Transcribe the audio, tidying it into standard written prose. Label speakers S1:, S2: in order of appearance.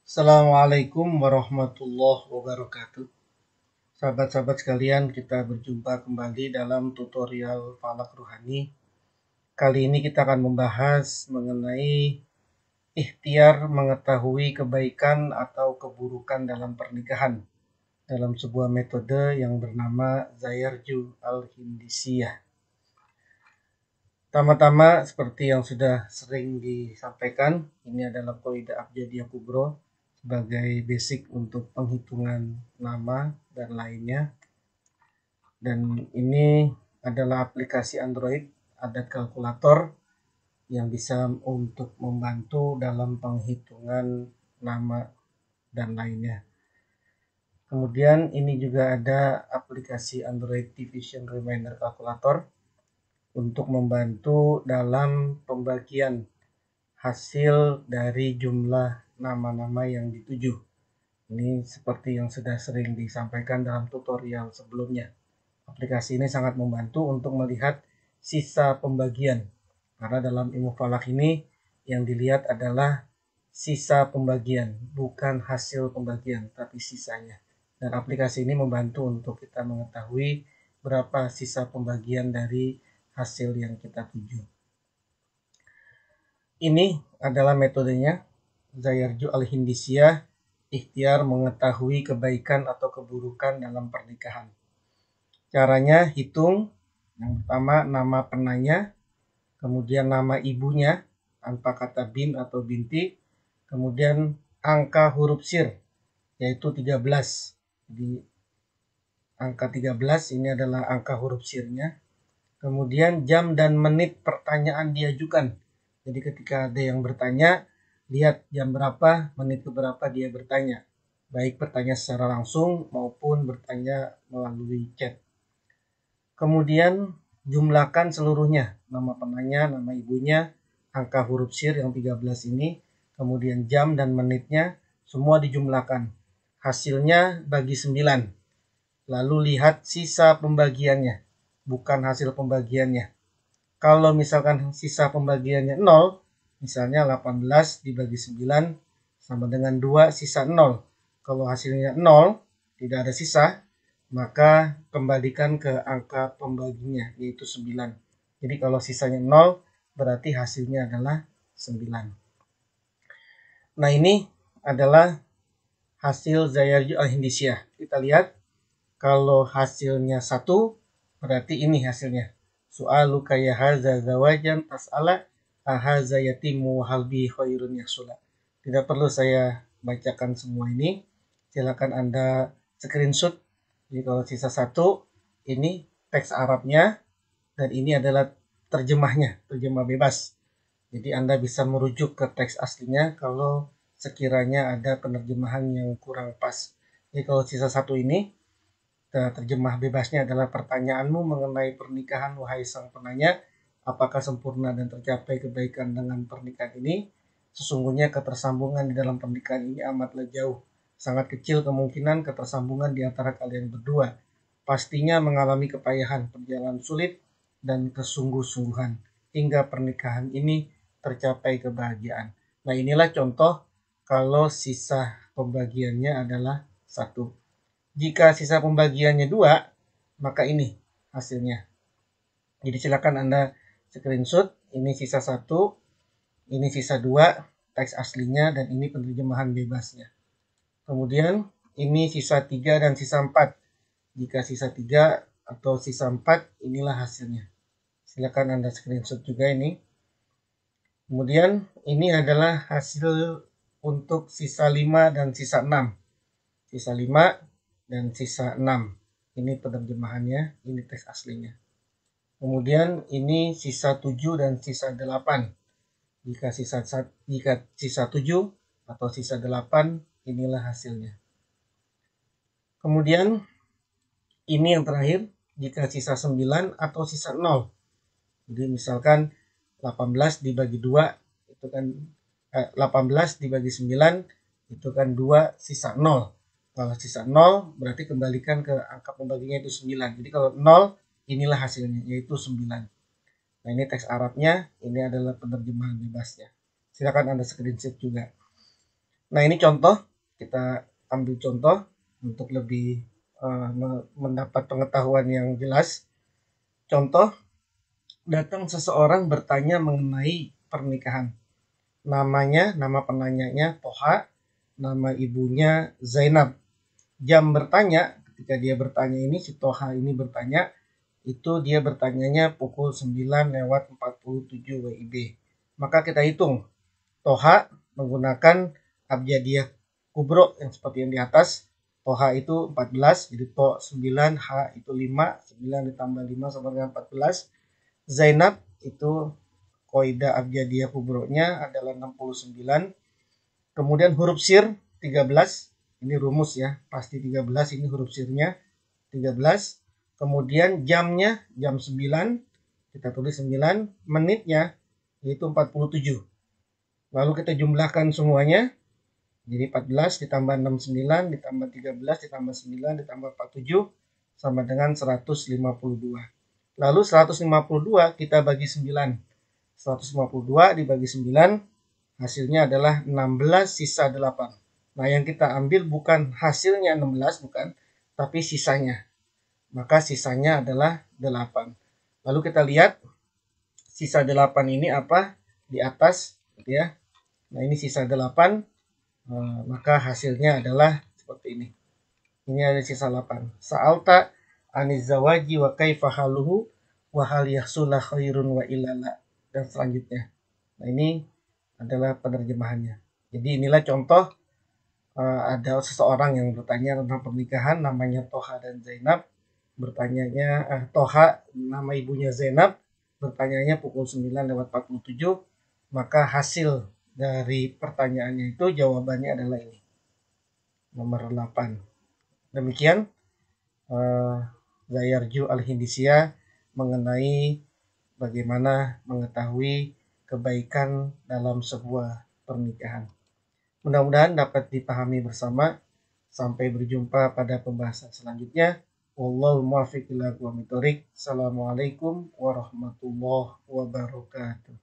S1: Assalamualaikum warahmatullahi wabarakatuh. Sahabat-sahabat sekalian, kita berjumpa kembali dalam tutorial Falak Ruhani. Kali ini kita akan membahas mengenai ikhtiar mengetahui kebaikan atau keburukan dalam pernikahan dalam sebuah metode yang bernama Zayarju Al-Hindisiyah. Pertama-tama, seperti yang sudah sering disampaikan, ini adalah Qaidah Abjadiyah Kubro sebagai basic untuk penghitungan nama dan lainnya. Dan ini adalah aplikasi Android, adat kalkulator yang bisa untuk membantu dalam penghitungan nama dan lainnya. Kemudian ini juga ada aplikasi Android Division Reminder Calculator untuk membantu dalam pembagian hasil dari jumlah nama-nama yang dituju. Ini seperti yang sudah sering disampaikan dalam tutorial sebelumnya. Aplikasi ini sangat membantu untuk melihat sisa pembagian. Karena dalam ilmu falak ini yang dilihat adalah sisa pembagian, bukan hasil pembagian, tapi sisanya. Dan aplikasi ini membantu untuk kita mengetahui berapa sisa pembagian dari hasil yang kita tuju. Ini adalah metodenya, Zayarju Al-Hindisiyah, ikhtiar mengetahui kebaikan atau keburukan dalam pernikahan. Caranya hitung, yang pertama nama penanya, kemudian nama ibunya tanpa kata bin atau binti, kemudian angka huruf sir yaitu 13. Jadi angka 13 ini adalah angka huruf sirnya. Kemudian jam dan menit pertanyaan diajukan. Jadi ketika ada yang bertanya, lihat jam berapa, menit berapa dia bertanya. Baik bertanya secara langsung maupun bertanya melalui chat. Kemudian jumlahkan seluruhnya, nama penanya, nama ibunya, angka huruf sir yang 13 ini, kemudian jam dan menitnya, semua dijumlahkan. Hasilnya bagi 9. Lalu lihat sisa pembagiannya, bukan hasil pembagiannya. Kalau misalkan sisa pembagiannya 0, misalnya 18 dibagi 9 sama dengan 2 sisa 0. Kalau hasilnya 0, tidak ada sisa, maka kembalikan ke angka pembaginya yaitu 9. Jadi kalau sisanya 0 berarti hasilnya adalah 9. Nah ini adalah hasil Zayarju Al-Hindisiyah. Kita lihat kalau hasilnya 1 berarti ini hasilnya. Su'aluka ya haza zawajan tas'ala ahaza yatimu halbi khairun yahsula. Tidak perlu saya bacakan semua ini. Silakan Anda screenshot. Jadi kalau sisa 1 ini teks Arabnya dan ini adalah terjemahnya, terjemah bebas. Jadi Anda bisa merujuk ke teks aslinya kalau sekiranya ada penerjemahan yang kurang pas. Jadi kalau sisa 1 ini terjemah bebasnya adalah pertanyaanmu mengenai pernikahan wahai sang penanya, apakah sempurna dan tercapai kebaikan dengan pernikahan ini? Sesungguhnya ketersambungan di dalam pernikahan ini amatlah jauh. Sangat kecil kemungkinan ketersambungan di antara kalian berdua. Pastinya mengalami kepayahan, perjalanan sulit, dan kesungguh-sungguhan hingga pernikahan ini tercapai kebahagiaan. Nah inilah contoh kalau sisa pembagiannya adalah 1. Jika sisa pembagiannya 2, maka ini hasilnya. Jadi silakan Anda screenshot, ini sisa 1, ini sisa 2, teks aslinya, dan ini penerjemahan bebasnya. Kemudian ini sisa 3 dan sisa 4. Jika sisa 3 atau sisa 4, inilah hasilnya. Silakan Anda screenshot juga ini. Kemudian ini adalah hasil untuk sisa 5 dan sisa 6. Sisa 5 dan sisa 6. Ini penerjemahannya, ini teks aslinya. Kemudian ini sisa 7 dan sisa 8. Jika sisa 7 atau sisa 8, inilah hasilnya. Kemudian ini yang terakhir, jika sisa 9 atau sisa 0. Jadi misalkan 18 dibagi 2 itu kan 18 dibagi 9 itu kan 2 sisa 0. Kalau sisa 0 berarti kembalikan ke angka pembaginya itu 9. Jadi kalau 0 inilah hasilnya yaitu 9. Nah ini teks Arabnya, ini adalah penerjemahan bebasnya. Silakan Anda screenshot juga. Nah, ini contoh, kita ambil contoh untuk lebih mendapat pengetahuan yang jelas. Contoh, datang seseorang bertanya mengenai pernikahan. Nama penanyanya Toha, nama ibunya Zainab. Jam bertanya, ketika dia bertanya ini, si Toha ini bertanya, itu dia bertanyanya pukul 9:47 WIB. Maka kita hitung, Toha menggunakan abjadiyah kubro yang seperti yang di atas. Toha itu 14, jadi To 9, H itu 5, 9 ditambah 5 sama dengan 14. Zainab itu koida abjadiyah kubronya adalah 69. Kemudian huruf sir 13, ini rumus ya, pasti 13, ini huruf sirnya 13. Kemudian jamnya jam 9, kita tulis 9, menitnya yaitu 47. Lalu kita jumlahkan semuanya, jadi 14 ditambah 69 ditambah 13 ditambah 9 ditambah 47 sama dengan 152. Lalu 152 kita bagi 9. 152 dibagi 9 hasilnya adalah 16 sisa 8. Nah, yang kita ambil bukan hasilnya 16, bukan, tapi sisanya. Maka sisanya adalah 8. Lalu kita lihat sisa 8 ini apa di atas, ya. Nah, ini sisa 8, maka hasilnya adalah seperti ini. Ini ada sisa 8. Sa'alta anizawaji wa kaifa haluhu wa hal yahsula khairun wa ilala, dan selanjutnya. Nah, ini adalah penerjemahannya. Jadi inilah contoh, ada seseorang yang bertanya tentang pernikahan, namanya Toha dan Zainab. Bertanyanya Toha, nama ibunya Zainab, bertanyanya pukul 9:47. Maka hasil dari pertanyaannya itu jawabannya adalah ini, nomor 8. Demikian Zayarju Al-Hindisiyah mengenai bagaimana mengetahui kebaikan dalam sebuah pernikahan. Mudah-mudahan dapat dipahami bersama. Sampai berjumpa pada pembahasan selanjutnya. Wallahu muwaffiq ila aqwamit thoriq. Assalamualaikum warahmatullahi wabarakatuh.